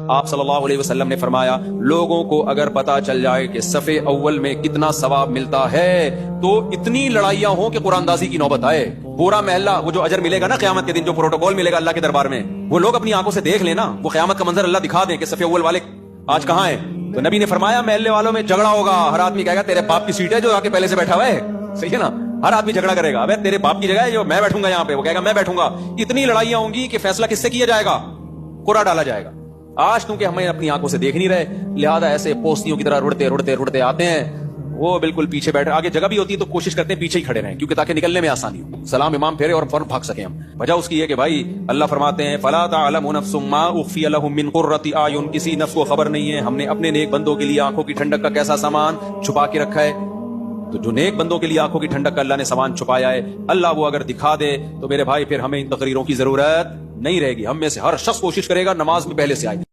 آپ صلی اللہ علیہ وسلم نے فرمایا لوگوں کو اگر پتا چل جائے کہ صفے اول میں کتنا ثواب ملتا ہے تو اتنی لڑائیاں ہوں کہ قرآن اندازی کی نوبت آئے. پورا محلہ وہ جو اجر ملے گا نا قیامت کے دن، جو پروٹوکول ملے گا اللہ کے دربار میں، وہ لوگ اپنی آنکھوں سے دیکھ لینا، وہ قیامت کا منظر اللہ دکھا دیں کہ صفے اول والے آج کہاں ہیں. تو نبی نے فرمایا محلے والوں میں جھگڑا ہوگا، ہر آدمی کہے گا تیرے باپ کی سیٹ ہے جو آ کے پہلے سے بیٹھا ہوا ہے. صحیح ہے نا؟ ہر آدمی جھگڑا کرے گا، ابے تیرے باپ کی جگہ ہے جو میں بیٹھوں گا یہاں پہ، وہ کہے گا میں بیٹھوں گا. اتنی لڑائیاں ہوں گی کہ فیصلہ کس سے کیا جائے گا؟ قرعہ ڈالا جائے گا. آج کیونکہ ہمیں اپنی آنکھوں سے دیکھ نہیں رہے، لہذا ایسے پوستیوں کی طرح رڑتے آتے ہیں. وہ بالکل پیچھے بیٹھے، آگے جگہ بھی ہوتی ہے تو کوشش کرتے ہیں پیچھے ہی کھڑے رہیں، کیونکہ تاکہ نکلنے میں آسانی ہو. سلام امام پھیرے اور فوراً بھاگ سکیں ہم. وجہ اس کی ہے کہ بھائی اللہ فرماتے ہیں فلا تعلم نفس ما اخفی لهم من قرۃ اعین، کسی نفس کو خبر نہیں ہے ہم نے اپنے نیک بندوں کے لیے آنکھوں کی ٹھنڈک کا کیسا سامان چھپا کے رکھا ہے. تو جو نیک بندوں کے لیے آنکھوں کی ٹھنڈک کا اللہ نے سامان چھپایا ہے، اللہ وہ اگر دکھا دے تو میرے بھائی پھر ہمیں ان تقریروں کی ضرورت نہیں رہے گی. ہم میں سے ہر شخص کوشش کرے گا نماز میں پہلے سے آئے.